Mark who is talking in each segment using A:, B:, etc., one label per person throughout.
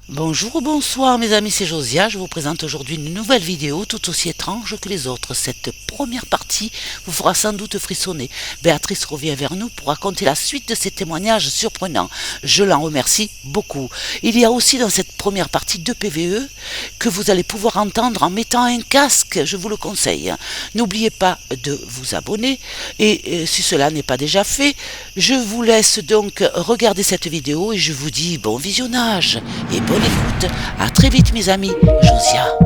A: Bonjour ou bonsoir mes amis, c'est Josia, je vous présente aujourd'hui une nouvelle vidéo tout aussi étrange que les autres. Cette première partie vous fera sans doute frissonner. Béatrice revient vers nous pour raconter la suite de ces témoignages surprenants. Je l'en remercie beaucoup. Il y a aussi dans cette première partie 2 PVE que vous allez pouvoir entendre en mettant un casque, je vous le conseille. N'oubliez pas de vous abonner et si cela n'est pas déjà fait, je vous laisse donc regarder cette vidéo et je vous dis bon visionnage et bonne écoute. À très vite mes amis. Josia.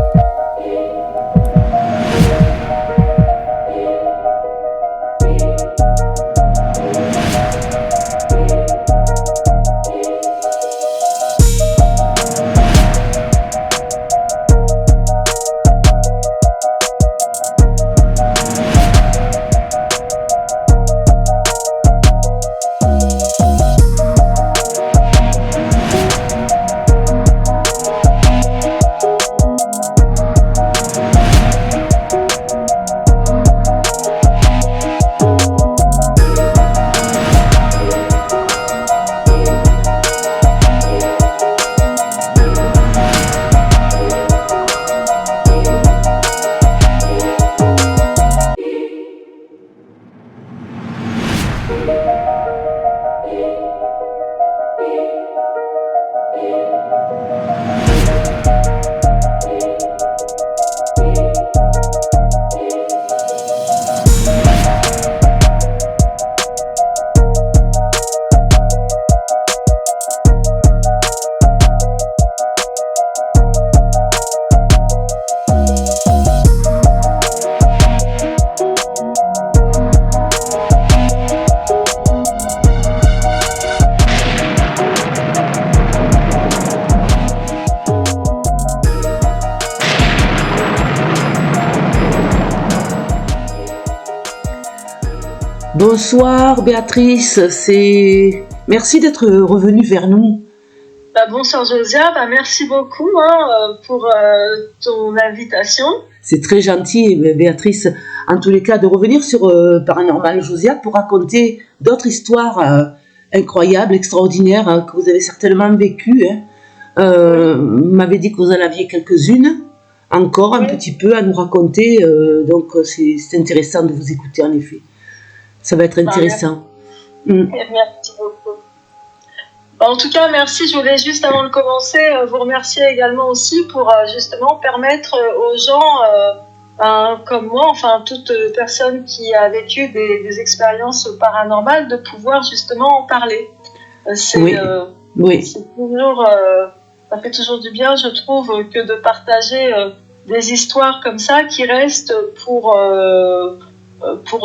B: Bonsoir Béatrice, merci d'être revenue vers nous.
C: Bonsoir Josia, merci beaucoup pour ton invitation.
B: C'est très gentil Béatrice, en tous les cas, de revenir sur Paranormal Josia pour raconter d'autres histoires incroyables, extraordinaires que vous avez certainement vécues. Vous m'avez dit que vous en aviez quelques-unes, encore un petit peu à nous raconter, donc c'est intéressant de vous écouter en effet. Ça va être intéressant.
C: Merci beaucoup. En tout cas, merci. Je voulais juste, avant de commencer, vous remercier également aussi pour justement permettre aux gens comme moi, enfin toute personne qui a vécu des expériences paranormales, de pouvoir justement en parler. C'est toujours, ça fait toujours du bien, je trouve, que de partager des histoires comme ça qui restent pour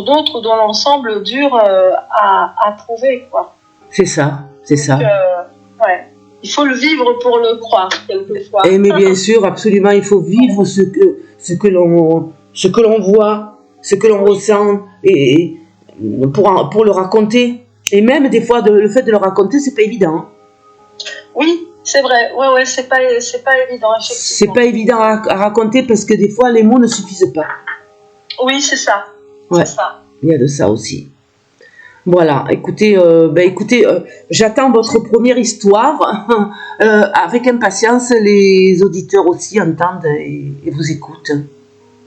C: d'autres dont l'ensemble dure à prouver, quoi.
B: C'est ça, c'est ça.
C: Ouais. Il faut le vivre pour le croire, quelquefois.
B: Mais bien sûr, absolument, il faut vivre ce que l'on voit, ce que l'on ressent, et pour le raconter. Et même des fois, le fait de le raconter, c'est pas évident.
C: Oui, c'est vrai. Ouais, c'est pas évident, effectivement.
B: C'est pas évident à raconter parce que des fois, les mots ne suffisent pas.
C: Oui, c'est ça.
B: Ouais, il y a de ça aussi. Voilà, écoutez, j'attends votre première histoire. Avec impatience, les auditeurs aussi entendent et vous écoutent.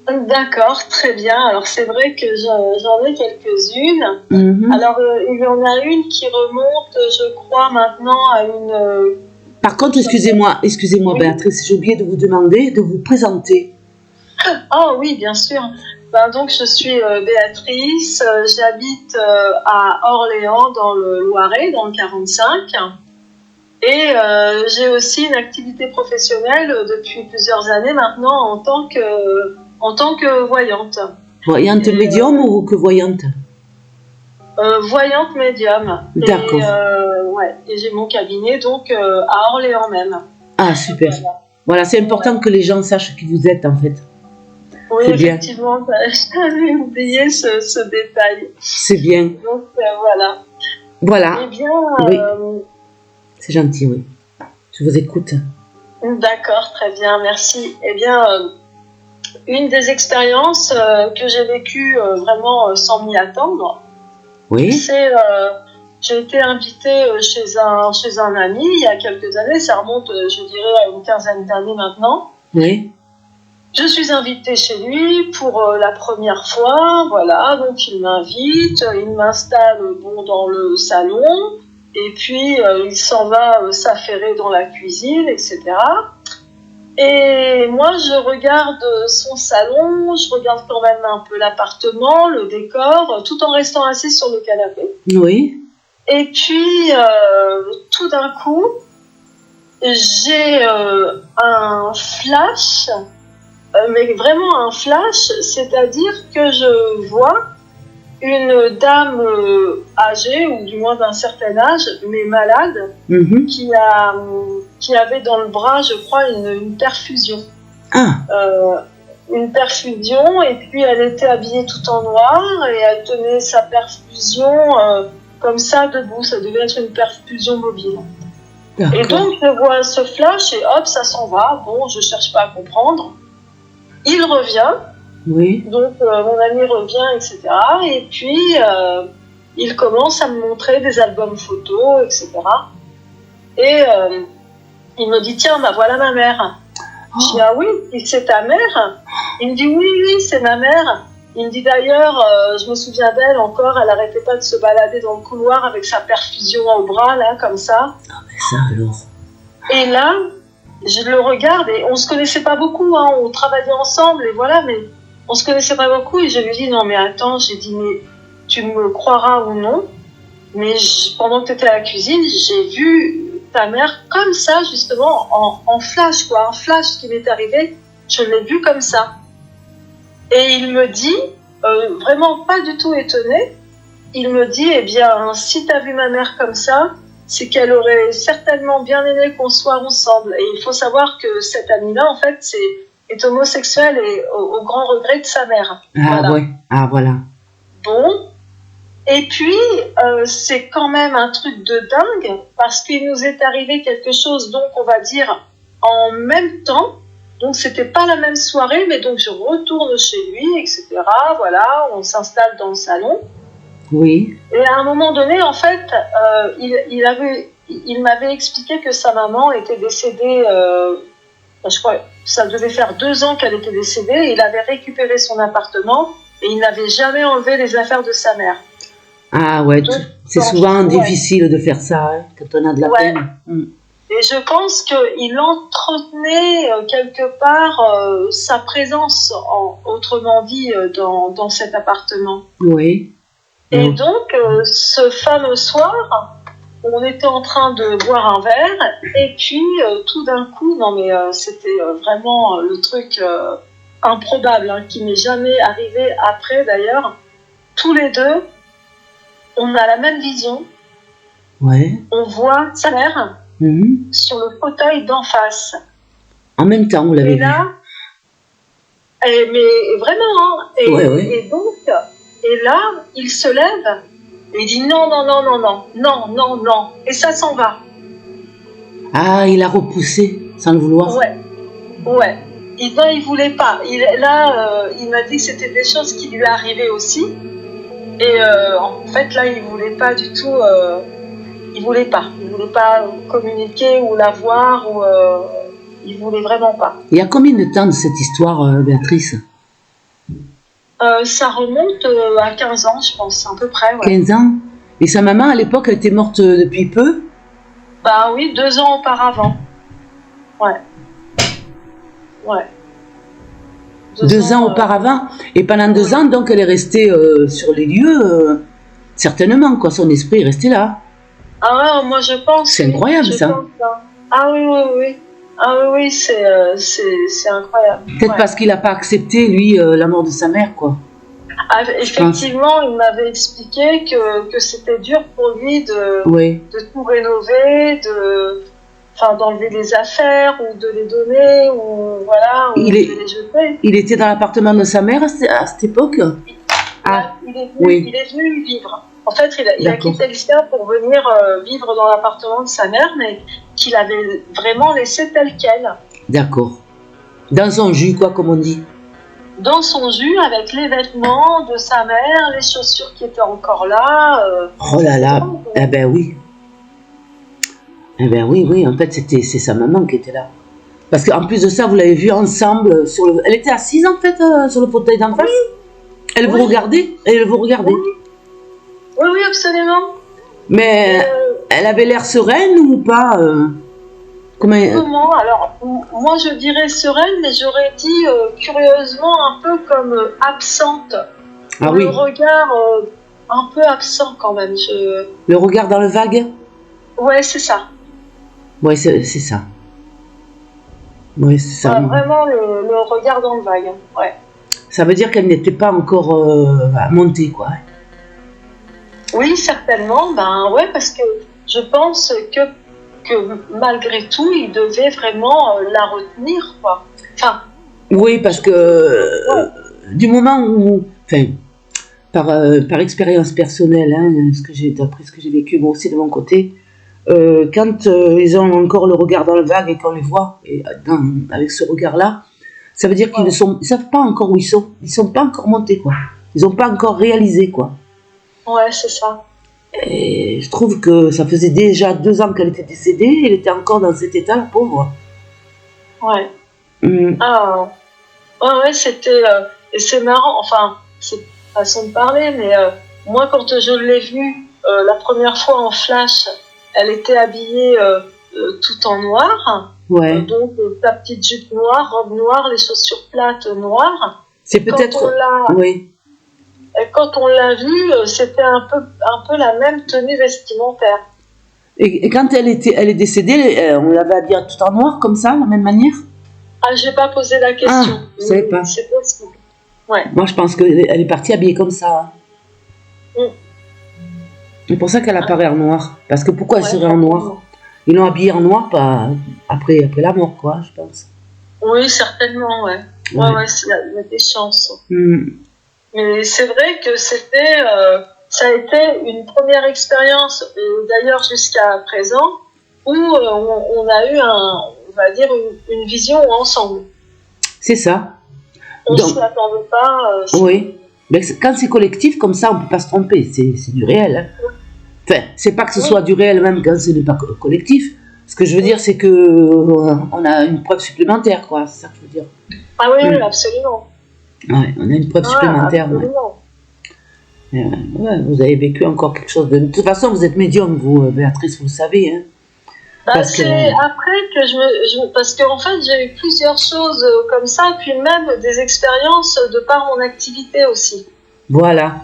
C: D'accord, très bien. Alors c'est vrai que j'en ai quelques-unes. Mm-hmm. Alors il y en a une qui remonte, je crois, maintenant à une...
B: Par contre, excusez-moi oui. Béatrice, j'ai oublié de vous demander de vous présenter.
C: Ah oui, bien sûr. Donc je suis Béatrice, j'habite à Orléans dans le Loiret, dans le 45, et j'ai aussi une activité professionnelle depuis plusieurs années maintenant en tant que voyante.
B: Voyante médium ou que voyante?
C: Voyante médium.
B: D'accord.
C: Et j'ai mon cabinet donc à Orléans même.
B: Ah super. Voilà, c'est important que les gens sachent qui vous êtes en fait.
C: Oui, effectivement, j'avais oublié ce détail.
B: C'est bien.
C: Donc, voilà.
B: Voilà.
C: Eh bien...
B: oui. C'est gentil, oui. Je vous écoute.
C: D'accord, très bien, merci. Eh bien, une des expériences que j'ai vécues vraiment sans m'y attendre,
B: oui.
C: c'est j'ai été invitée chez un ami il y a quelques années, ça remonte, je dirais, à une quinzaine d'années maintenant.
B: Oui.
C: Je suis invitée chez lui pour la première fois, voilà, donc il m'invite, il m'installe dans le salon, et puis il s'en va s'affairer dans la cuisine, etc. Et moi, je regarde son salon, je regarde quand même un peu l'appartement, le décor, tout en restant assise sur le canapé.
B: Oui.
C: Et puis, tout d'un coup, j'ai un flash, mais vraiment un flash, c'est-à-dire que je vois une dame âgée, ou du moins d'un certain âge, mais malade, qui avait dans le bras, je crois, une perfusion. Une perfusion, et puis elle était habillée tout en noir, et elle tenait sa perfusion comme ça, debout. Ça devait être une perfusion mobile. Et donc, je vois ce flash, et hop, ça s'en va. Bon, je cherche pas à comprendre. Il revient.
B: Oui.
C: Donc, mon ami revient, etc. Et puis, il commence à me montrer des albums photos, etc. Et il me dit, tiens, bah voilà ma mère. Je dis, ah oui, c'est ta mère? Il me dit, oui, c'est ma mère. Il me dit d'ailleurs, je me souviens d'elle encore, elle n'arrêtait pas de se balader dans le couloir avec sa perfusion au bras, là, comme ça.
B: Ah, mais ça alors.
C: Et là, je le regarde, et on ne se connaissait pas beaucoup, hein, on travaillait ensemble, et voilà, mais on se connaissait pas beaucoup, et je lui dis, non mais attends, j'ai dit, mais tu me croiras ou non, mais pendant que tu étais à la cuisine, j'ai vu ta mère comme ça, justement, en flash, quoi, un flash qui m'est arrivé, je l'ai vu comme ça. Et il me dit, vraiment pas du tout étonné, il me dit, eh bien, si tu as vu ma mère comme ça, c'est qu'elle aurait certainement bien aimé qu'on soit ensemble. Et il faut savoir que cet ami-là, en fait, est homosexuel, et au grand regret de sa mère.
B: Ah voilà. Ouais, ah voilà.
C: Bon, et puis c'est quand même un truc de dingue, parce qu'il nous est arrivé quelque chose, donc on va dire, en même temps. Donc c'était pas la même soirée, mais donc je retourne chez lui, etc. Voilà, on s'installe dans le salon.
B: Oui.
C: Et à un moment donné, en fait, il m'avait expliqué que sa maman était décédée, je crois, ça devait faire 2 ans qu'elle était décédée, il avait récupéré son appartement, et il n'avait jamais enlevé les affaires de sa mère.
B: Ah ouais, c'est souvent difficile de faire ça, hein, quand on a de la peine.
C: Et je pense qu'il entretenait quelque part sa présence, autrement dit, dans cet appartement.
B: Oui.
C: Et donc, ce fameux soir, on était en train de boire un verre, et puis tout d'un coup, non mais c'était vraiment le truc improbable, hein, qui m'est jamais arrivé après d'ailleurs, tous les deux, on a la même vision.
B: Ouais.
C: On voit sa mère sur le fauteuil d'en face.
B: En même temps, vous l'avez vu.
C: Et là, mais vraiment, hein, et donc, et là, il se lève, et il dit non, et ça s'en va.
B: Ah, il a repoussé, sans le vouloir.
C: Ouais. Il voulait pas. Il m'a dit que c'était des choses qui lui arrivaient aussi. Et en fait, là, il voulait pas du tout. Il voulait pas communiquer ou la voir, ou il voulait vraiment pas.
B: Il y a combien de temps de cette histoire, Béatrice?
C: Ça remonte à 15 ans, je pense, à peu près. Ouais.
B: 15 ans? Et sa maman, à l'époque, elle était morte depuis peu?
C: Bah oui, 2 ans auparavant. Ouais.
B: 2 ans auparavant. Et pendant 2 ans, donc, elle est restée sur les lieux, certainement, quoi. Son esprit est resté là.
C: Ah ouais, moi je pense.
B: C'est incroyable, ça.
C: Ah oui. Ah oui, c'est incroyable.
B: Peut-être parce qu'il n'a pas accepté, lui, la mort de sa mère, quoi.
C: Ah, effectivement, il m'avait expliqué que c'était dur pour lui de tout rénover, d'enlever les affaires, ou de les donner, ou voilà, ou de les jeter.
B: Il était dans l'appartement de sa mère à cette époque?
C: Il est venu y vivre. En fait, il a quitté Lisbonne pour venir vivre dans l'appartement de sa mère, mais qu'il avait vraiment laissé tel quel.
B: D'accord. Dans son jus, quoi, comme on dit.
C: dans son jus avec les vêtements de sa mère, les chaussures qui étaient encore là.
B: Oh là là, eh ben oui. Eh ben oui, oui, en fait, c'est sa maman qui était là. Parce qu'en plus de ça, vous l'avez vue ensemble sur le... Elle était assise, en fait, sur le fauteuil d'en face. Elle vous regardait. Elle vous regardait.
C: Oui, oui, absolument.
B: Mais elle avait l'air sereine ou pas
C: Comment? Alors, moi, je dirais sereine, mais j'aurais dit curieusement un peu comme absente.
B: Ah oui.
C: Le regard un peu absent quand même.
B: Le regard dans le vague?
C: Ouais, c'est ça.
B: Ouais, c'est ça. Ouais, c'est ça.
C: Vraiment le regard dans le vague. Ouais.
B: Ça veut dire qu'elle n'était pas encore montée, quoi.
C: Oui, certainement. Ben ouais, parce que je pense que malgré tout, il devait vraiment la retenir, quoi. Enfin.
B: Oui, parce que du moment où, enfin, par expérience personnelle, hein, d'après ce que j'ai vécu moi aussi de mon côté, quand ils ont encore le regard dans le vague et qu'on les voit avec ce regard-là, ça veut dire qu'ils ne savent pas encore où ils sont. Ils sont pas encore montés, quoi. Ils n'ont pas encore réalisé, quoi.
C: Ouais, c'est ça.
B: Et je trouve que ça faisait déjà 2 ans qu'elle était décédée, elle était encore dans cet état, la pauvre.
C: Ouais. Ah, ouais, c'était... et c'est marrant, enfin, c'est une façon de parler, mais moi, quand je l'ai vue la première fois en flash, elle était habillée tout en noir.
B: Ouais.
C: Donc, sa petite jupe noire, robe noire, les chaussures plates noires.
B: C'est peut-être... Oui.
C: Et quand on l'a vue, c'était un peu la même tenue vestimentaire.
B: Et quand elle est décédée, on l'avait habillée tout en noir, comme ça, de la même manière?
C: Ah, j'ai pas posé la question.
B: Ah, je savais pas.
C: C'est possible. Ouais.
B: Moi, je pense qu'elle est partie habillée comme ça. C'est pour ça qu'elle apparaît en noir. Parce que pourquoi elle serait en noir? Ils l'ont habillée en noir après la mort, quoi, je pense.
C: Oui, certainement, ouais. Ouais, il y a des chances. Mais c'est vrai que ça a été une première expérience, d'ailleurs jusqu'à présent, où on a eu on va dire une vision ensemble.
B: C'est ça.
C: On ne s'y attendait pas.
B: Oui. Mais quand c'est collectif comme ça, on ne peut pas se tromper. C'est du réel. Hein. Enfin, c'est pas que ce soit du réel même quand ce n'est pas collectif. Ce que je veux dire, c'est que on a une preuve supplémentaire, quoi. C'est ça que je veux dire.
C: Ah oui, absolument.
B: Ouais, on a une preuve supplémentaire. Ouais, vous avez vécu encore quelque chose de... De toute façon, vous êtes médium, vous, Béatrice, vous le savez. Hein.
C: C'est après que parce qu'en fait, j'ai eu plusieurs choses comme ça, puis même des expériences de par mon activité aussi.
B: Voilà.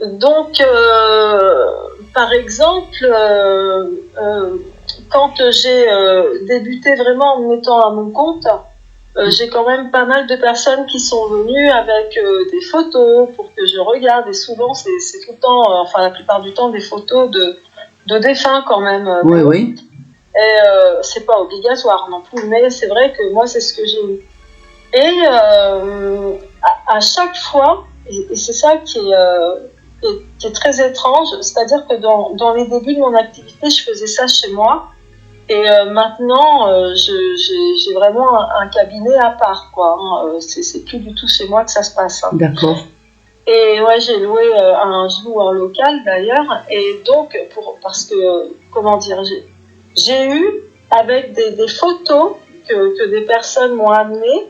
C: Donc, par exemple, quand j'ai débuté vraiment en me mettant à mon compte, j'ai quand même pas mal de personnes qui sont venues avec des photos pour que je regarde. Et souvent, c'est tout le temps, enfin la plupart du temps, des photos de défunts quand même.
B: Oui, oui.
C: Et c'est pas obligatoire non plus, mais c'est vrai que moi, c'est ce que j'ai eu. Et à chaque fois, et c'est ça qui est très étrange, c'est-à-dire que dans les débuts de mon activité, je faisais ça chez moi. Et maintenant, j'ai vraiment un cabinet à part, quoi. Hein. C'est plus du tout chez moi que ça se passe. Hein.
B: D'accord.
C: Et ouais, j'ai loué un local d'ailleurs. Et donc, parce que, comment dire, j'ai eu avec des photos que des personnes m'ont amenées.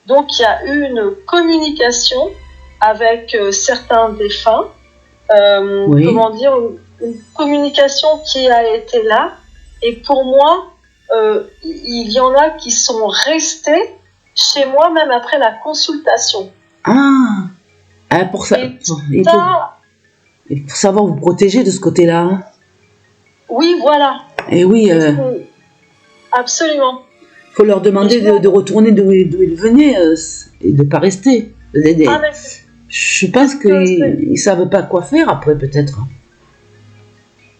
C: Donc, il y a eu une communication avec certains défunts. Comment dire, une communication qui a été là. Et pour moi, il y en a qui sont restés chez moi même après la consultation.
B: Pour ça, pour savoir vous protéger de ce côté-là. Hein.
C: Oui, voilà.
B: Et oui.
C: Absolument.
B: Il faut leur demander de retourner d'où ils venaient et de ne pas rester. Je pense qu'ils ne savent pas quoi faire après, peut-être.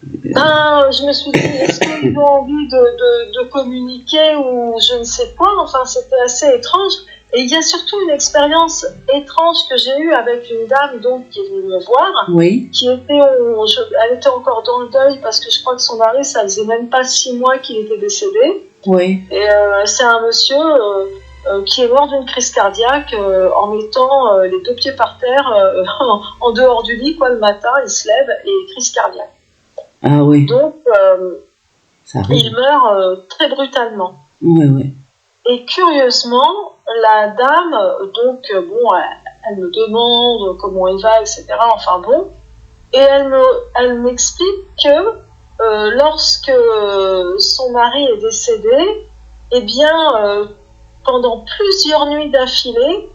C: Je me suis dit, est-ce qu'ils ont envie de communiquer ou je ne sais quoi. Enfin, c'était assez étrange. Et il y a surtout une expérience étrange que j'ai eue avec une dame donc, qui est venue me voir.
B: Oui.
C: Elle était encore dans le deuil parce que je crois que son mari, ça faisait même pas 6 mois qu'il était décédé.
B: Oui.
C: Et c'est un monsieur qui est mort d'une crise cardiaque en mettant les deux pieds par terre en dehors du lit, quoi, le matin, il se lève et crise cardiaque.
B: Ah oui.
C: Donc,
B: Ça arrive.
C: il meurt très brutalement.
B: Ouais, ouais.
C: Et curieusement, la dame, donc, bon, elle me demande comment il va, etc. Enfin bon, et elle m'explique que lorsque son mari est décédé, eh bien, pendant plusieurs nuits d'affilée,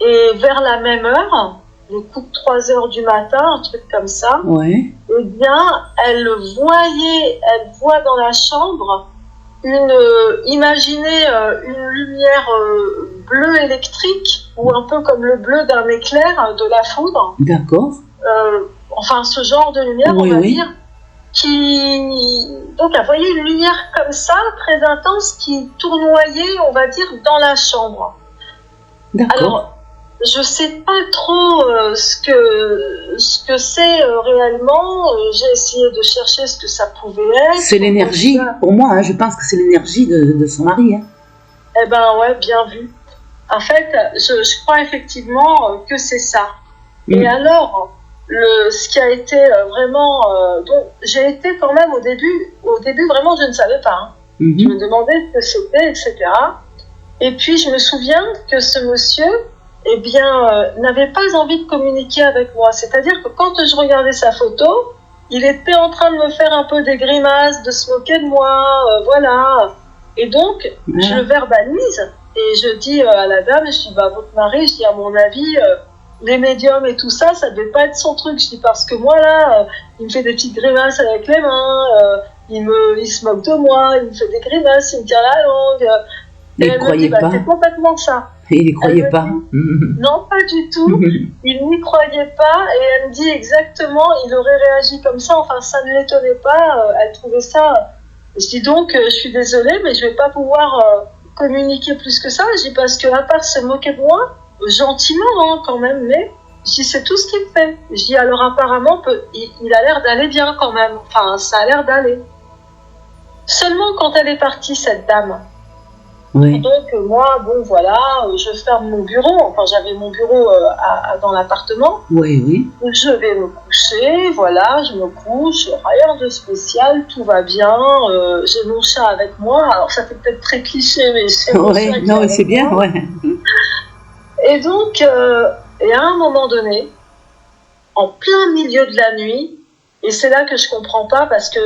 C: et vers la même heure, les coups de 3 heures du matin, un truc comme ça,
B: Ouais.
C: eh bien, elle voit dans la chambre imaginez une lumière bleue électrique, ou un peu comme le bleu d'un éclair, de la foudre.
B: D'accord.
C: Enfin, ce genre de lumière,
B: Oui,
C: on va
B: oui.
C: dire, donc elle voyait une lumière comme ça, très intense, qui tournoyait, on va dire, dans la chambre.
B: D'accord.
C: Alors, je sais pas trop ce que c'est réellement. J'ai essayé de chercher ce que ça pouvait être.
B: C'est l'énergie. Pour moi, hein, je pense que c'est l'énergie de son mari. Hein.
C: Eh ben ouais, bien vu. En fait, je crois effectivement que c'est ça. Et alors, ce qui a été vraiment... donc, j'ai été quand même au début vraiment, je ne savais pas. Hein. Je me demandais ce que c'était, etc. Et puis, je me souviens que ce monsieur, eh bien, n'avait pas envie de communiquer avec moi. C'est-à-dire que quand je regardais sa photo, il était en train de me faire un peu des grimaces, de se moquer de moi, voilà. Et donc, je le verbalise et je dis à la dame, je dis, bah, votre mari, je dis, à mon avis, les médiums et tout ça, ça devait pas être son truc. Je dis, parce que moi, là, il me fait des petites grimaces avec les mains, il se moque de moi, il me fait des grimaces, il me tire la langue.
B: Et il ne croyait pas.
C: C'est complètement ça.
B: Et il n'y croyait pas.
C: Non, pas du tout. Il n'y croyait pas et elle me dit exactement, il aurait réagi comme ça. Enfin, ça ne l'étonnait pas. Elle trouvait ça. Je dis donc, je suis désolée, mais je ne vais pas pouvoir communiquer plus que ça. Je dis parce qu'à part se moquer de moi, gentiment hein, quand même, mais je dis c'est tout ce qu'il fait. Je dis alors apparemment, il a l'air d'aller bien quand même. Enfin, ça a l'air d'aller. Seulement quand elle est partie, cette dame.
B: Oui.
C: Donc moi, bon voilà, je ferme mon bureau, enfin j'avais mon bureau dans l'appartement.
B: Oui, oui.
C: Je vais me coucher, voilà, je me couche, rien de spécial, tout va bien, j'ai mon chat avec moi, alors ça fait peut-être très cliché, mais c'est mon chat qui est avec
B: c'est bien,
C: moi.
B: ouais.
C: Et donc, et à un moment donné, en plein milieu de la nuit, et c'est là que je comprends pas parce que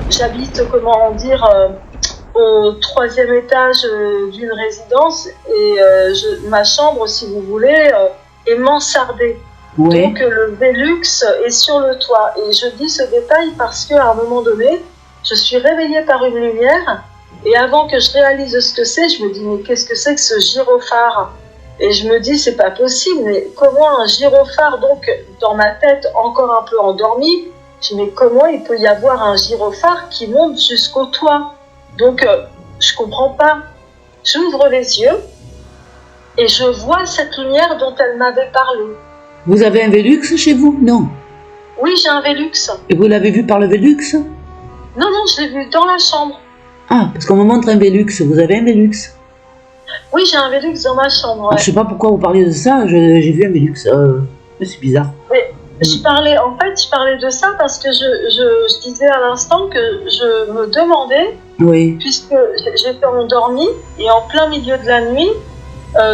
C: j'habite, comment dire, au 3e étage d'une résidence et ma chambre, si vous voulez, est mansardée.
B: Ouais.
C: Donc le Velux est sur le toit. Et je dis ce détail parce qu'à un moment donné, je suis réveillée par une lumière et avant que je réalise ce que c'est, je me dis mais qu'est-ce que c'est que ce gyrophare ? Et je me dis c'est pas possible, mais comment un gyrophare, donc dans ma tête encore un peu endormie, je dis mais comment il peut y avoir un gyrophare qui monte jusqu'au toit ? Donc, je comprends pas. J'ouvre les yeux et je vois cette lumière dont elle m'avait parlé.
B: Vous avez un Velux chez vous? Non.
C: Oui, j'ai un Velux.
B: Et vous l'avez vu par le Velux?
C: Non, je l'ai vu dans la chambre.
B: Ah, parce qu'on me montre un Velux. Vous avez un Velux?
C: Oui, j'ai un Velux dans ma chambre. Ouais.
B: Je sais pas pourquoi vous parlez de ça. J'ai vu un Velux. C'est bizarre.
C: Mais je parlais de ça parce que je disais à l'instant que je me demandais,
B: oui.
C: Puisque j'étais endormie et en plein milieu de la nuit,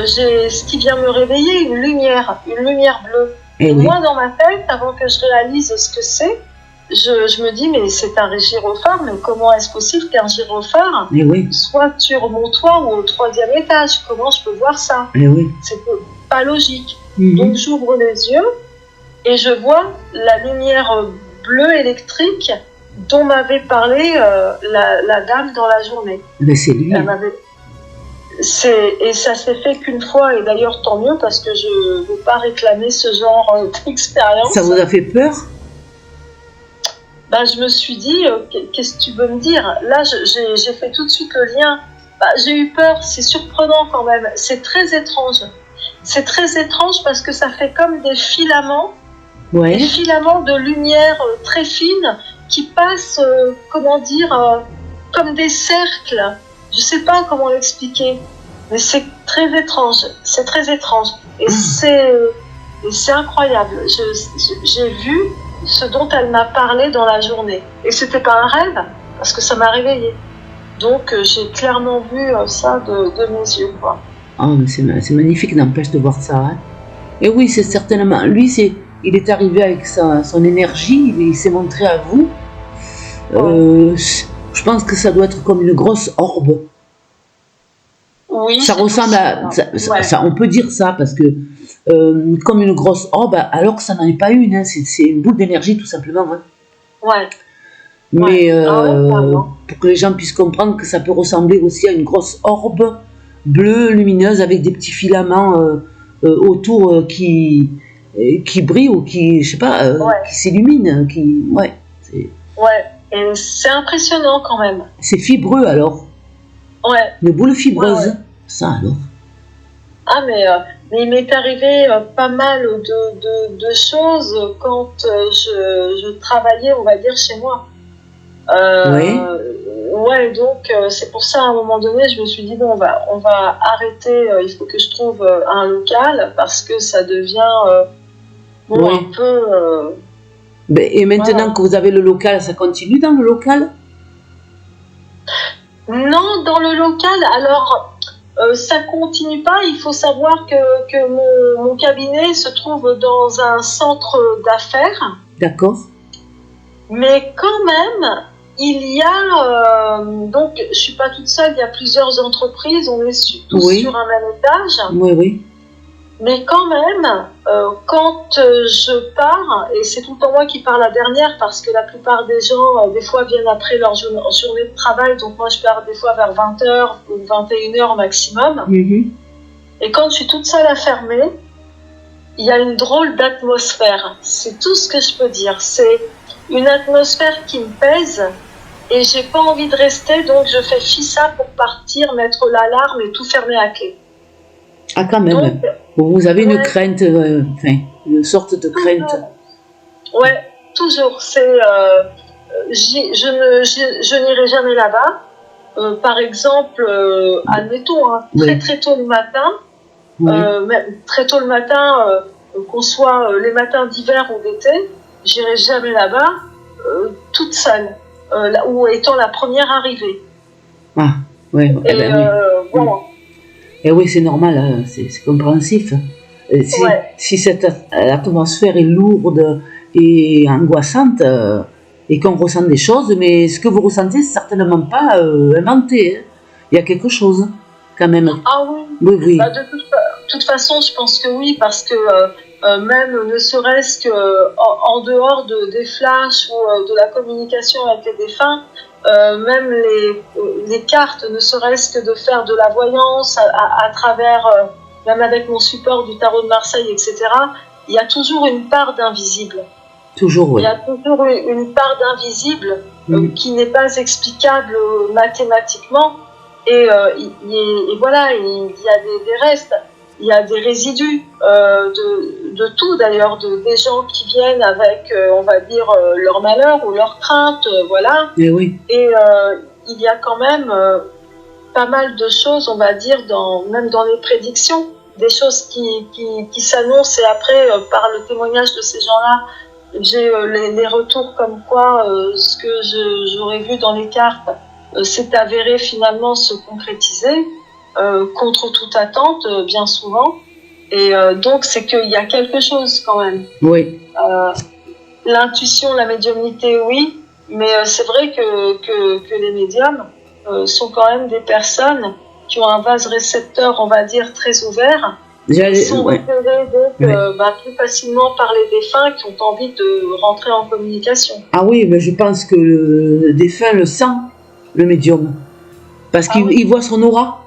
C: j'ai ce qui vient me réveiller, une lumière bleue. Et
B: oui.
C: moi, dans ma tête, avant que je réalise ce que c'est, je me dis, mais c'est un gyrophare, mais comment est-ce possible qu'un gyrophare soit sur mon toit ou au 3e étage? Comment je peux voir ça? C'est pas logique. Donc j'ouvre les yeux et je vois la lumière bleue électrique dont m'avait parlé la dame dans la journée.
B: Mais c'est lui.
C: Et ça s'est fait qu'une fois, et d'ailleurs tant mieux parce que je ne veux pas réclamer ce genre d'expérience.
B: Ça vous a fait peur?
C: Ben, je me suis dit, qu'est-ce que tu veux me dire? Là, j'ai fait tout de suite le lien. J'ai eu peur, c'est surprenant quand même, c'est très étrange. C'est très étrange parce que ça fait comme des filaments, des filaments de lumière très fine qui passent, comment dire, comme des cercles. Je sais pas comment l'expliquer. Mais c'est très étrange, c'est très étrange. Et c'est incroyable. J'ai vu ce dont elle m'a parlé dans la journée. Et c'était pas un rêve, parce que ça m'a réveillée. Donc j'ai clairement vu ça de mes yeux, quoi.
B: Ah, mais c'est magnifique, n'empêche de voir ça. Hein. Et oui, c'est certainement. Lui, il est arrivé avec son énergie, il s'est montré à vous. Je pense que ça doit être comme une grosse orbe.
C: Oui,
B: ça ressemble à. Ça, on peut dire ça, parce que comme une grosse orbe, alors que ça n'en est pas une, hein, c'est une boule d'énergie tout simplement. Hein.
C: Ouais.
B: Mais pour que les gens puissent comprendre que ça peut ressembler aussi à une grosse orbe bleue, lumineuse, avec des petits filaments autour qui brillent ou qui, je sais pas, qui s'illuminent.
C: Et c'est impressionnant quand même.
B: C'est fibreux alors.
C: Ouais.
B: Une boule fibreuse. Ça alors.
C: Ah, mais il m'est arrivé pas mal de choses quand je travaillais, on va dire, chez moi. Ouais, donc c'est pour ça, à un moment donné, je me suis dit, bon, on va arrêter, il faut que je trouve un local, parce que ça devient un peu...
B: Et maintenant que vous avez le local, ça continue dans le local?
C: Non, dans le local, alors... ça continue pas. Il faut savoir que mon cabinet se trouve dans un centre d'affaires.
B: D'accord.
C: Mais quand même, il y a... donc, je suis pas toute seule, il y a plusieurs entreprises. On est tous sur un même étage.
B: Oui.
C: Mais quand même, quand je pars, et c'est tout le temps moi qui pars la dernière, parce que la plupart des gens, des fois, viennent après leur journée de travail, donc moi je pars des fois vers 20h ou 21h maximum.
B: Mm-hmm.
C: Et quand je suis toute seule à fermer, il y a une drôle d'atmosphère. C'est tout ce que je peux dire. C'est une atmosphère qui me pèse, et j'ai pas envie de rester, donc je fais fissa pour partir, mettre l'alarme et tout fermer à clé.
B: Ah, quand même. Donc, vous avez une crainte, une sorte de crainte.
C: Ouais, toujours. C'est, je n'irai jamais là-bas. Par exemple, admettons, très tôt le matin, même très tôt le matin, qu'on soit les matins d'hiver ou d'été, j'irai jamais là-bas, toute seule, ou étant la première arrivée.
B: Ah, ouais.
C: Voilà.
B: Et oui, c'est normal, c'est compréhensif. Si cette atmosphère est lourde et angoissante, et qu'on ressent des choses, mais ce que vous ressentez, c'est certainement pas inventé. Hein. Il y a quelque chose, quand même.
C: Ah oui.
B: Oui.
C: Bah, de toute façon, je pense que oui, parce que même ne serait-ce qu'en dehors des flashs ou de la communication avec les défunts, même les cartes, ne serait-ce que de faire de la voyance à travers, même avec mon support du tarot de Marseille, etc., il y a toujours une part d'invisible.
B: Toujours, oui.
C: Il y a toujours une part d'invisible qui n'est pas explicable mathématiquement. Et voilà, il y a des restes, il y a des résidus de tout d'ailleurs, des gens qui viennent avec, on va dire, leur malheur ou leur crainte, voilà.
B: Et oui.
C: Et il y a quand même pas mal de choses, on va dire, même dans les prédictions, des choses qui s'annoncent, et après, par le témoignage de ces gens-là, j'ai les retours comme quoi ce que j'aurais vu dans les cartes s'est avéré finalement se concrétiser contre toute attente, bien souvent. Et donc, c'est qu'il y a quelque chose quand même.
B: Oui.
C: L'intuition, la médiumnité, oui, mais c'est vrai que les médiums sont quand même des personnes qui ont un vase récepteur, on va dire, très ouvert. Ils sont repérés donc plus facilement par les défunts qui ont envie de rentrer en communication.
B: Ah oui, mais je pense que le défunt le sent, le médium, parce qu'il voit son aura.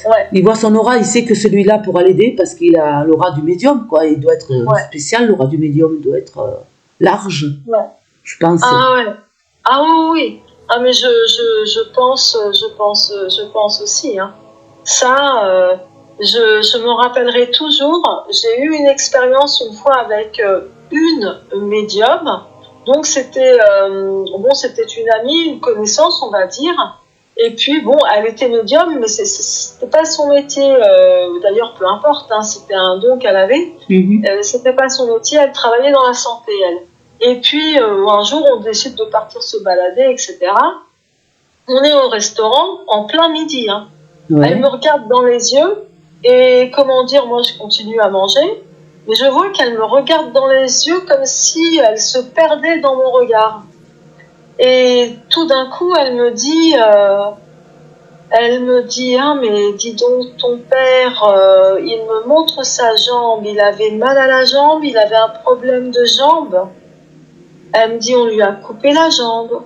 C: Ouais.
B: Il voit son aura, il sait que celui-là pourra l'aider parce qu'il a l'aura du médium, quoi. Il doit être spécial, l'aura du médium doit être large. Ouais. Je pense.
C: Ah ouais. Ah oui. Ah mais je pense aussi. Hein. Ça. Je me rappellerai toujours, j'ai eu une expérience une fois avec une médium, donc c'était une amie, une connaissance on va dire, Et puis, bon, elle était médium, mais c'était pas son métier. D'ailleurs, peu importe, hein, c'était un don qu'elle avait. C'était pas son métier, elle travaillait dans la santé, elle. Et puis, un jour, on décide de partir se balader, etc. On est au restaurant, en plein midi. Hein. Ouais. Elle me regarde dans les yeux, et comment dire, moi, je continue à manger, mais je vois qu'elle me regarde dans les yeux comme si elle se perdait dans mon regard. Et tout d'un coup, elle me dit, ah mais dis donc, ton père, il me montre sa jambe, il avait mal à la jambe, il avait un problème de jambe. Elle me dit, on lui a coupé la jambe.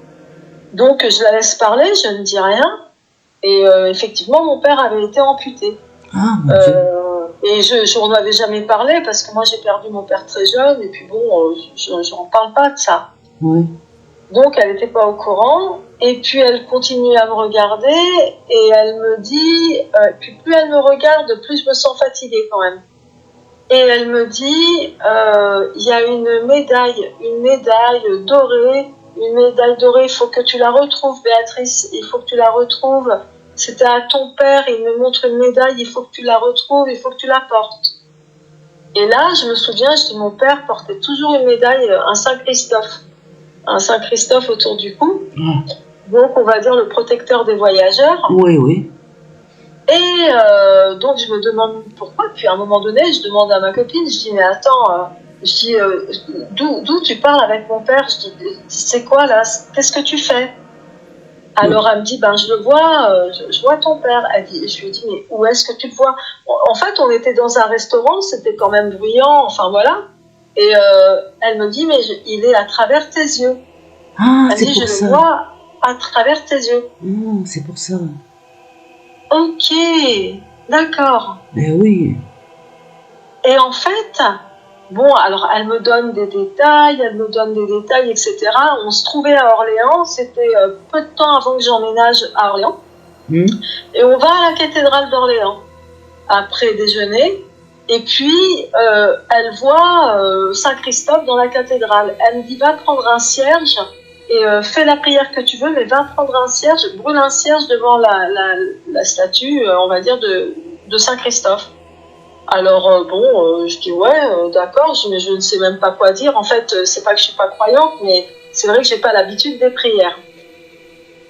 C: Donc je la laisse parler, je ne dis rien. Et effectivement, mon père avait été amputé.
B: Ah,
C: et je n'en avais jamais parlé parce que moi j'ai perdu mon père très jeune et puis bon, je n'en parle pas de ça.
B: Oui.
C: Donc elle n'était pas au courant et puis elle continue à me regarder et elle me dit, puis plus elle me regarde, plus je me sens fatiguée quand même. Et elle me dit, y a une médaille dorée, il faut que tu la retrouves Béatrice, il faut que tu la retrouves. C'était à ton père, il me montre une médaille, il faut que tu la retrouves, il faut que tu la portes. Et là, je me souviens, je dis, mon père portait toujours une médaille, un Saint-Christophe autour du cou. Donc, on va dire le protecteur des voyageurs.
B: Oui, oui.
C: Et donc, je me demande pourquoi. Puis, à un moment donné, je demande à ma copine, je dis, mais attends, d'où tu parles avec mon père? Je dis, c'est quoi là? Qu'est-ce que tu fais? Alors elle me dit, ben je le vois, je vois ton père. Je lui ai dit, mais où est-ce que tu le vois? En fait, on était dans un restaurant, c'était quand même bruyant, enfin voilà. Et elle me dit, mais il est à travers tes yeux.
B: Ah,
C: elle
B: c'est
C: dit,
B: pour ça.
C: Je le vois à travers tes yeux.
B: C'est pour ça.
C: Ok, d'accord.
B: Mais oui.
C: Et en fait, bon, alors elle me donne des détails, etc. On se trouvait à Orléans, c'était peu de temps avant que j'emménage à Orléans. Et on va à la cathédrale d'Orléans, après déjeuner. Et puis, elle voit Saint-Christophe dans la cathédrale. Elle me dit, va prendre un cierge et fais la prière que tu veux, mais va prendre un cierge, brûle un cierge devant la statue, on va dire, de Saint-Christophe. Alors je dis ouais, d'accord, mais je ne sais même pas quoi dire. En fait, c'est pas que je suis pas croyante, mais c'est vrai que j'ai pas l'habitude des prières.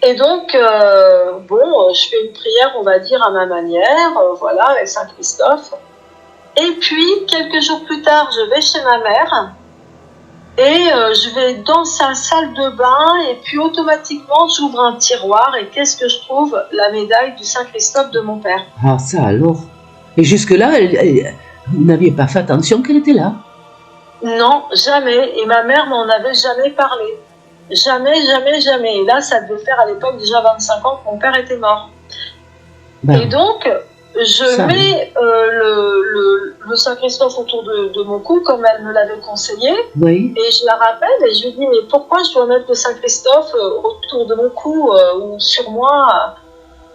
C: Et donc je fais une prière, on va dire à ma manière, voilà, avec Saint Christophe. Et puis quelques jours plus tard, je vais chez ma mère et je vais dans sa salle de bain et puis automatiquement j'ouvre un tiroir et qu'est-ce que je trouve? La médaille du Saint Christophe de mon père.
B: Ah ça alors. Et jusque-là, vous n'aviez pas fait attention qu'elle était là?
C: Non, jamais. Et ma mère m'en avait jamais parlé. Jamais, jamais, jamais. Et là, ça devait faire à l'époque déjà 25 ans que mon père était mort. Et donc, je mets le Saint-Christophe autour de mon cou, comme elle me l'avait conseillé.
B: Oui.
C: Et je la rappelle et je lui dis, mais pourquoi je dois mettre le Saint-Christophe autour de mon cou ou sur moi?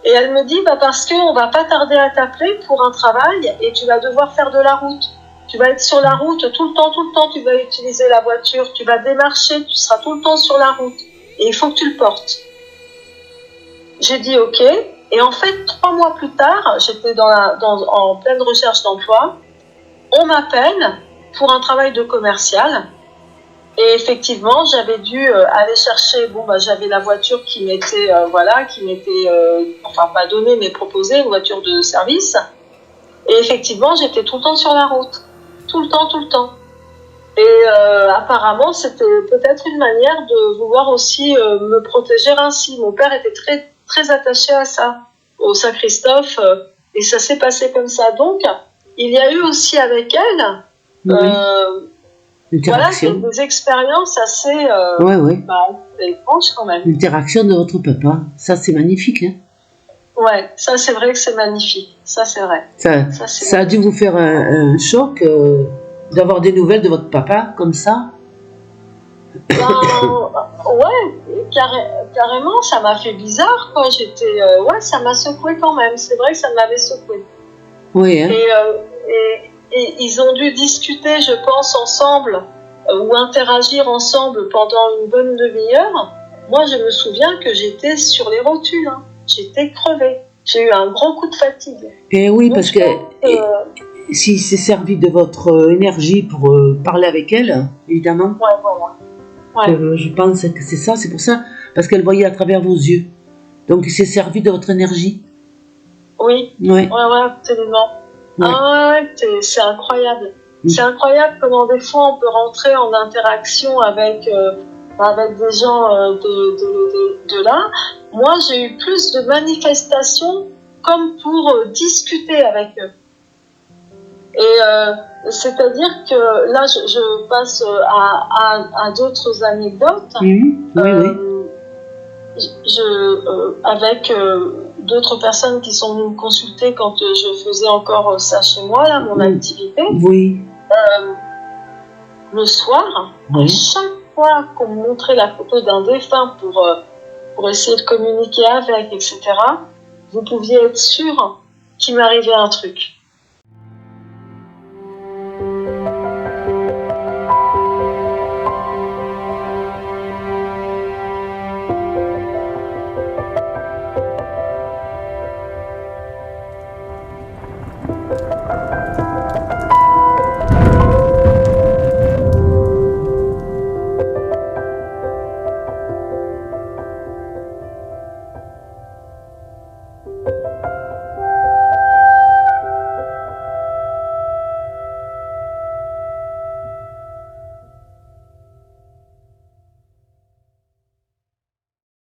C: Et elle me dit, parce qu'on va pas tarder à t'appeler pour un travail et tu vas devoir faire de la route. Tu vas être sur la route tout le temps, tu vas utiliser la voiture, tu vas démarcher, tu seras tout le temps sur la route. Et il faut que tu le portes. J'ai dit ok. Et en fait, 3 mois plus tard, j'étais en pleine recherche d'emploi. On m'appelle pour un travail de commercial. Et effectivement, j'avais dû aller chercher, j'avais la voiture qui m'était, pas donnée, mais proposée, une voiture de service. Et effectivement, j'étais tout le temps sur la route. Tout le temps. Et apparemment, c'était peut-être une manière de vouloir aussi me protéger ainsi. Mon père était très, très attaché à ça, au Saint-Christophe, et ça s'est passé comme ça. Donc, il y a eu aussi avec elle... Voilà, c'est des expériences assez étranges quand même.
B: L'interaction de votre papa, ça c'est magnifique. Hein?
C: Ouais, ça c'est vrai que c'est magnifique. Ça c'est vrai.
B: Ça a dû vous faire un choc d'avoir des nouvelles de votre papa comme ça?
C: Ouais, carrément, ça m'a fait bizarre quoi. Ça m'a secoué quand même. C'est vrai que ça m'avait secoué.
B: Oui. Hein?
C: Et ils ont dû discuter, je pense, ensemble ou interagir ensemble pendant une bonne demi-heure. Moi, je me souviens que j'étais sur les rotules. Hein. j'étais crevée. J'ai eu un gros coup de fatigue.
B: Et oui,
C: Donc,
B: parce
C: je
B: que
C: pense
B: s'il s'est servi de votre énergie pour parler avec elle, évidemment,
C: ouais, voilà. Ouais.
B: je pense que c'est ça, c'est pour ça, parce qu'elle voyait à travers vos yeux. Donc il s'est servi de votre énergie.
C: Oui,
B: Ouais.
C: ouais, absolument.
B: Ouais.
C: Ah ouais, c'est incroyable.
B: Mm.
C: C'est incroyable comment des fois on peut rentrer en interaction avec des gens de là. Moi, j'ai eu plus de manifestations comme pour discuter avec eux. Et c'est-à-dire que là, je passe à d'autres anecdotes.
B: Oui.
C: Avec d'autres personnes qui sont venues me consulter quand je faisais encore ça chez moi, là, mon activité.
B: Oui.
C: Le soir, à chaque fois qu'on me montrait la photo d'un défunt pour essayer de communiquer avec, etc., vous pouviez être sûr qu'il m'arrivait un truc.